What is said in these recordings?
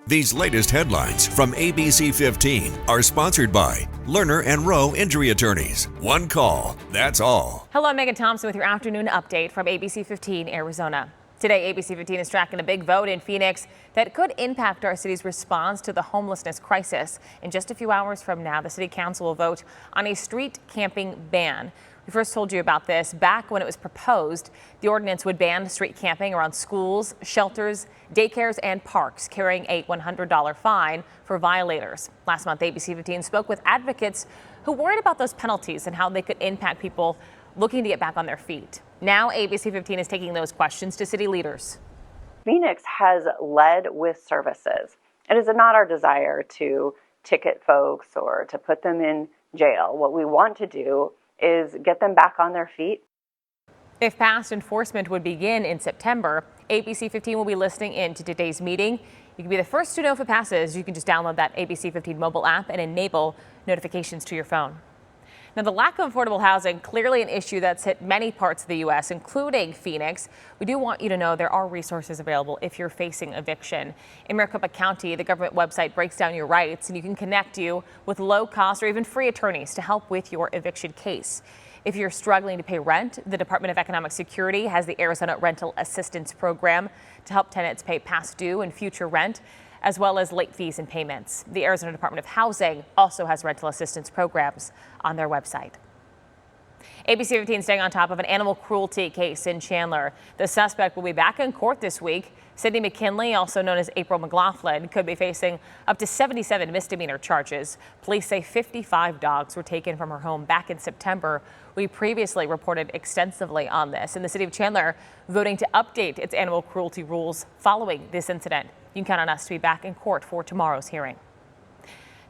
These latest headlines from ABC15 are sponsored by Lerner and Rowe Injury Attorneys. One call, that's all. Hello, I'm Megan Thompson with your afternoon update from ABC15 Arizona. Today, ABC15 is tracking a big vote in Phoenix that could impact our city's response to the homelessness crisis. In just a few hours from now, the city council will vote on a street camping ban. We first told you about this back when it was proposed. The ordinance would ban street camping around schools, shelters, daycares, and parks, carrying a $100 fine for violators. Last month, ABC15 spoke with advocates who worried about those penalties and how they could impact people looking to get back on their feet. Now, ABC15 is taking those questions to city leaders. Phoenix has led with services. It is not our desire to ticket folks or to put them in jail. What we want to do is get them back on their feet. If passed, enforcement would begin in September. ABC15 will be listening in to today's meeting. You can be the first to know if it passes. You can just download that ABC15 mobile app and enable notifications to your phone. Now, the lack of affordable housing, clearly an issue that's hit many parts of the U.S., including Phoenix. We do want you to know there are resources available if you're facing eviction. In Maricopa County, the government website breaks down your rights, and you can connect you with low-cost or even free attorneys to help with your eviction case. If you're struggling to pay rent, the Department of Economic Security has the Arizona Rental Assistance Program to help tenants pay past due and future rent, as well as late fees and payments. The Arizona Department of Housing also has rental assistance programs on their website. ABC15 staying on top of an animal cruelty case in Chandler. The suspect will be back in court this week. Sydney McKinley, also known as April McLaughlin, could be facing up to 77 misdemeanor charges. Police say 55 dogs were taken from her home back in September. We previously reported extensively on this, and the city of Chandler voting to update its animal cruelty rules following this incident. You can count on us to be back in court for tomorrow's hearing.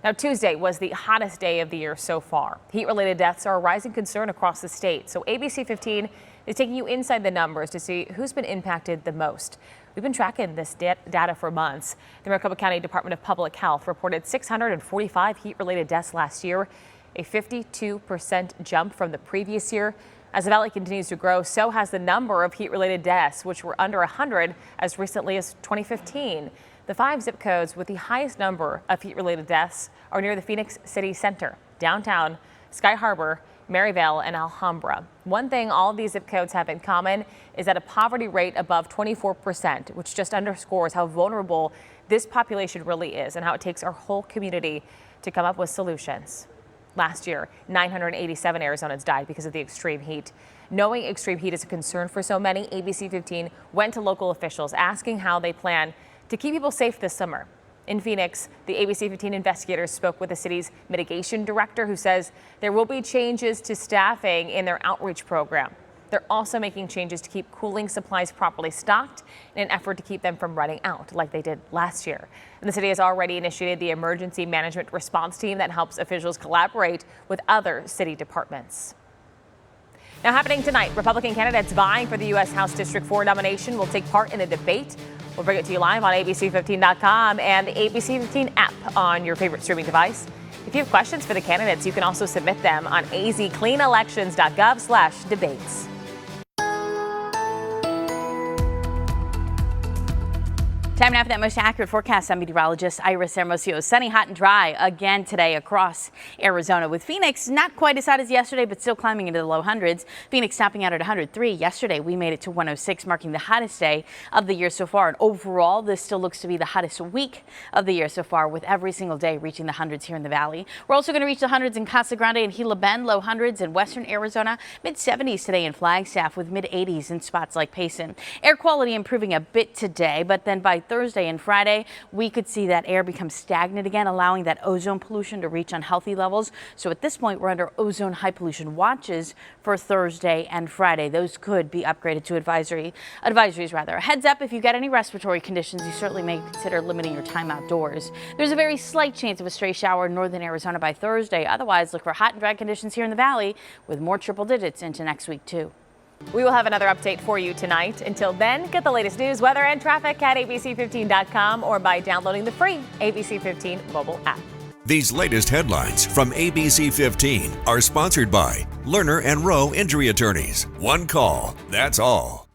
Now, Tuesday was the hottest day of the year so far. Heat-related deaths are a rising concern across the state, so ABC15 is taking you inside the numbers to see who's been impacted the most. We've been tracking this data for months. The Maricopa County Department of Public Health reported 645 heat-related deaths last year, a 52% jump from the previous year. As the valley continues to grow, so has the number of heat-related deaths, which were under 100 as recently as 2015. The 5 zip codes with the highest number of heat-related deaths are near the Phoenix City Center, downtown, Sky Harbor, Maryvale, and Alhambra. One thing all of these zip codes have in common is that a poverty rate above 24%, which just underscores how vulnerable this population really is and how it takes our whole community to come up with solutions. Last year, 987 Arizonans died because of the extreme heat. Knowing extreme heat is a concern for so many, ABC15 went to local officials asking how they plan to keep people safe this summer. In Phoenix, the ABC15 investigators spoke with the city's mitigation director, who says there will be changes to staffing in their outreach program. They're also making changes to keep cooling supplies properly stocked in an effort to keep them from running out like they did last year. And the city has already initiated the emergency management response team that helps officials collaborate with other city departments. Now, happening tonight, Republican candidates vying for the U.S. House District 4 nomination will take part in a debate. We'll bring it to you live on ABC15.com and the ABC15 app on your favorite streaming device. If you have questions for the candidates, you can also submit them on azcleanelections.gov/debates. Time now for that most accurate forecast. I'm meteorologist Iris Hermosillo. Sunny, hot and dry again today across Arizona, with Phoenix not quite as hot as yesterday, but still climbing into the low hundreds. Phoenix topping out at 103. Yesterday, we made it to 106, marking the hottest day of the year so far. And overall, this still looks to be the hottest week of the year so far, with every single day reaching the hundreds here in the valley. We're also going to reach the hundreds in Casa Grande and Gila Bend, low hundreds in western Arizona, mid 70s today in Flagstaff, with mid 80s in spots like Payson. Air quality improving a bit today, but then by Thursday and Friday, we could see that air become stagnant again, allowing that ozone pollution to reach unhealthy levels. So at this point, we're under ozone high pollution watches for Thursday and Friday. Those could be upgraded to advisories rather. A heads up, if you get any respiratory conditions, you certainly may consider limiting your time outdoors. There's a very slight chance of a stray shower in northern Arizona by Thursday. Otherwise, look for hot and dry conditions here in the valley, with more triple digits into next week too. We will have another update for you tonight. Until then, get the latest news, weather, and traffic at ABC15.com or by downloading the free ABC15 mobile app. These latest headlines from ABC15 are sponsored by Lerner and Rowe Injury Attorneys. One call, that's all.